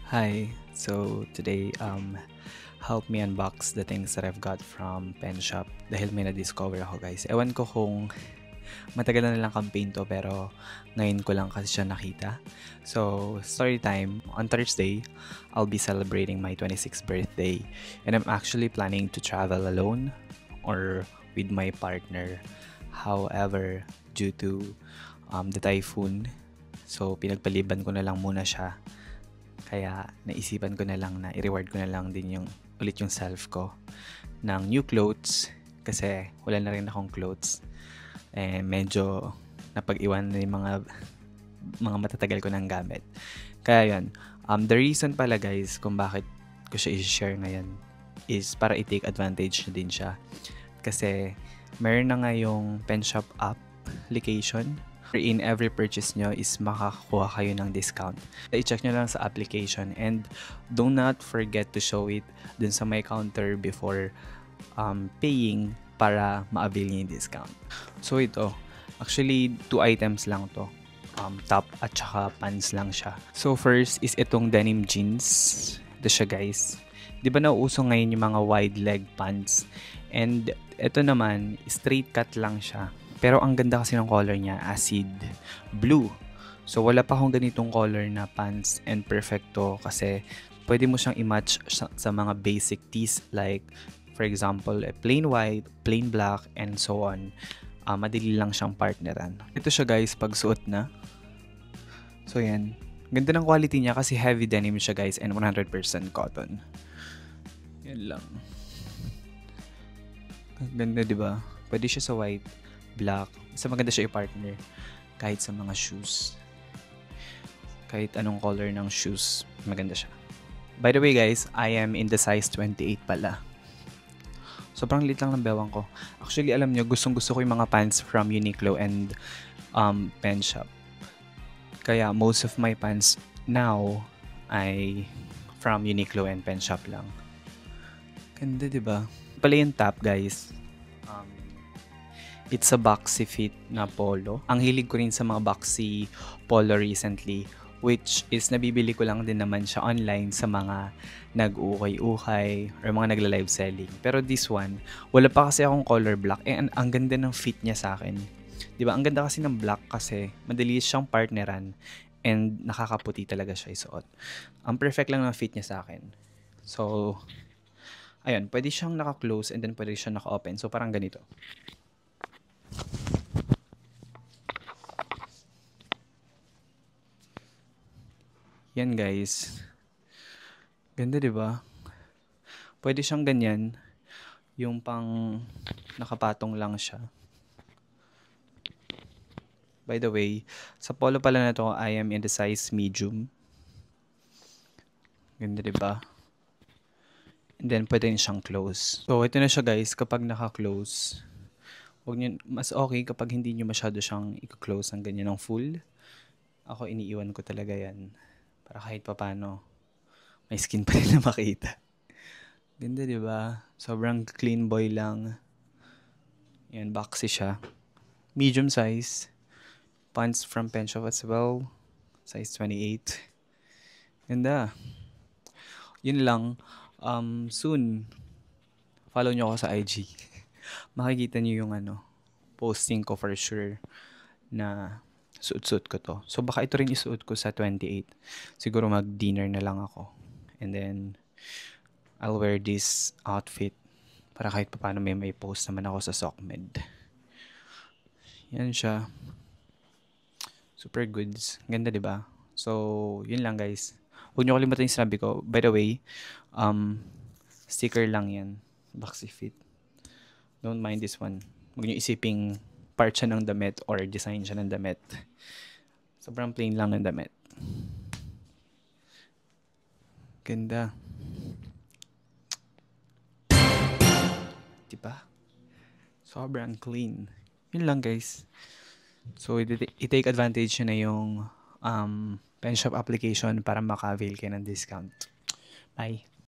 Hi. So today, help me unbox the things that I've got from Pen Shop dahil may na-discover ako, guys. Ewan ko kung matagal na nilang campaign to pero ngayon ko lang kasi siya nakita. So, story time. On Thursday, I'll be celebrating my 26th birthday and I'm actually planning to travel alone or with my partner. However, due to the typhoon, so pinagpaliban ko na lang muna siya. Kaya naisipan ko na lang na i-reward ko na lang din ulit yung self ko ng new clothes kasi wala na rin akong clothes. Medyo napag-iwan na yung mga matatagal ko ng gamit. Kaya yun, the reason pala guys kung bakit ko siya i-share ngayon is para i-take advantage na din siya. Kasi meron na nga yung Pen Shop application in every purchase nyo is makakakuha kayo ng discount. I-check nyo lang sa application and do not forget to show it dun sa my counter before paying para ma-avail nyo yung discount. So ito, actually 2 items lang to. Top at saka pants lang siya. So first is itong denim jeans. Ito siya guys. Di ba nauuso ngayon yung mga wide leg pants? And ito naman, straight cut lang siya. Pero ang ganda kasi ng color niya, acid blue. So wala pa akong ganitong color na pants and perfecto kasi pwede mo siyang i-match sa mga basic tees like for example, plain white, plain black, and so on. Madali lang siyang partneran. Ito siya guys pag suot na. So yan. Ganda ng quality niya kasi heavy denim siya guys and 100% cotton. Yan lang. Ganda diba? Pwede siya sa white, black. Basta maganda siya i-partner kahit sa mga shoes. Kahit anong color ng shoes, maganda siya. By the way guys, I am in the size 28 pala. Sobrang liit lang ng bewang ko. Actually, alam nyo, gustong-gusto ko yung mga pants from Uniqlo and Pen Shop. Kaya most of my pants now ay from Uniqlo and Pen Shop lang. Ganda, diba? Pala yung top, guys. It's a boxy fit na polo. Ang hilig ko rin sa mga boxy polo recently, which is nabibili ko lang din naman siya online sa mga nag-ukay-ukay or mga nagla-live selling. Pero this one, wala pa kasi akong color black. Ang ganda ng fit niya sa akin. Diba? Ang ganda kasi ng black kasi madali siyang partneran and nakakaputi talaga siya isuot. Ang perfect lang ng fit niya sa akin. So, ayun, pwede siyang naka-close and then pwede siyang naka-open. So, parang ganito. Yan guys. Ganda 'di ba? Pwede siyang ganyan. Yung pang nakapatong lang siya. By the way, sa polo pala na to, I am in the size medium. Ganda 'di ba? And then pwede rin siyang close. So ito na siya guys, kapag naka-close. Mas okay kapag hindi niyo masyado siyang i-close ng ganyan ng full. Ako iniiwan ko talaga 'yan. Para kahit papano, may skin pa rin na makita. Ganda, di ba? Sobrang clean boy lang. Yan, boxy siya. Medium size. Pants from Pen Shop as well. Size 28. Ganda. Yun lang. Soon, follow nyo ako sa IG. Makikita nyo yung posting ko for sure na suot-suot ko to. So baka ito rin isuot ko sa 28. Siguro mag-dinner na lang ako. And then, I'll wear this outfit para kahit paano may post naman ako sa SOCMED. Yan siya. Super goods. Ganda, diba? So, yun lang guys. Huwag niyo kalimutan yung sinabi ko. By the way, sticker lang yan. Boxy fit. Don't mind this one. Huwag niyo isiping part siya ng damit or design siya ng damit. Sobrang plain lang ng damit. Ganda. Diba? Sobrang clean. Yun lang guys. So, i-take advantage na yung Pen Shop application para maka-avail kayo ng discount. Bye!